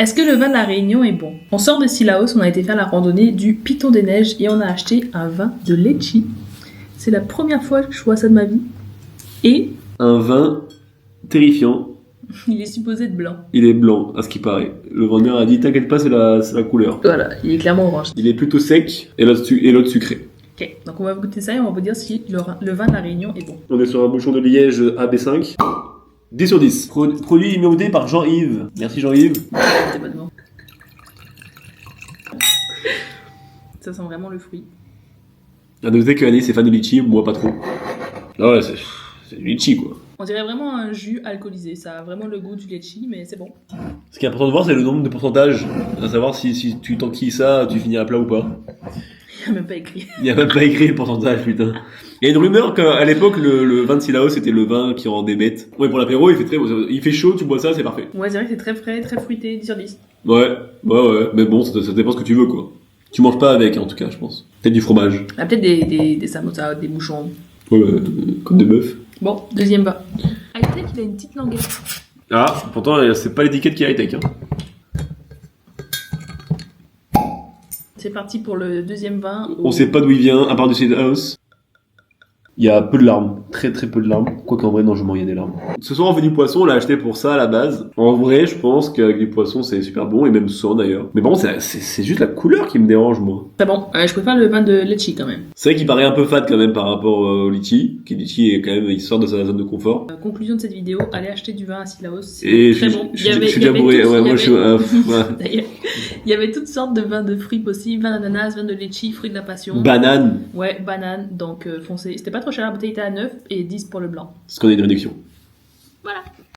Est-ce que le vin de la Réunion est bon? On sort de Sillaos, on a été faire la randonnée du Piton des Neiges et on a acheté un vin de litchi. C'est la première fois que je vois ça de ma vie. Et Un vin terrifiant. il est supposé être blanc. Il est blanc, à ce qui paraît. Le vendeur a dit t'inquiète pas, c'est la couleur. Voilà, il est clairement orange. Il est plutôt sec et l'autre sucré. Ok, donc on va goûter ça et on va vous dire si le vin de la Réunion est bon. On est sur un bouchon de Liège AB5. 10 sur 10. Produit immeublé par Jean-Yves. Merci Jean-Yves. C'est pas de bon. Ça sent vraiment le fruit. À noter que Alice est fan de litchi, moi pas trop. Ah ouais, c'est du litchi quoi. On dirait vraiment un jus alcoolisé. Ça a vraiment le goût du litchi, mais c'est bon. Ce qui est important de voir, c'est le nombre de pourcentage. À savoir si tu t'enquilles ça, tu finis à plat ou pas. Il n'y a même pas écrit. Il n'y a même pas écrit le pourcentage, putain. Il y a une rumeur qu'à l'époque, le vin de Sillaos, c'était le vin qui rendait bête. Ouais, pour l'apéro, il fait chaud, tu bois ça, c'est parfait. Ouais, c'est vrai que c'est très frais, très fruité, 10 sur 10. Ouais. Mais bon, ça dépend ce que tu veux, quoi. Tu manges pas avec, en tout cas, je pense. Peut-être du fromage. Ah, peut-être des samosas, des bouchons. Ouais, comme des bœufs. Bon, deuxième vin. Hightech, il a une petite languette. Ah, pourtant, c'est pas l'étiquette qui est high-tech, hein. C'est parti pour le deuxième vin. On sait pas d'où il vient, à part du Sillaos. Il y a peu de larmes, très très peu de larmes. Quoique en vrai, non, je mens, il y a des larmes. Ce soir, on fait du poisson, on l'a acheté pour ça à la base. En vrai, je pense qu'avec du poisson, c'est super bon, et même sans d'ailleurs. Mais bon, c'est juste la couleur qui me dérange, moi. C'est bon, je préfère le vin de litchi quand même. C'est vrai qu'il paraît un peu fade quand même par rapport au litchi. Qui litchi est quand même, il sort de sa zone de confort. Conclusion de cette vidéo, allez acheter du vin à Sillaos. C'est Et très bon. je suis déjà bourré. Ouais, moi, je suis. Ouais. D'ailleurs, il y avait toutes sortes de vins de fruits possibles, vin d'ananas, vin de litchi, fruits de la passion. Banane. Ouais, banane, donc foncez. C'était pas trop cher, la bouteille était à 9 et 10 pour le blanc. Parce qu'on a une réduction. Voilà.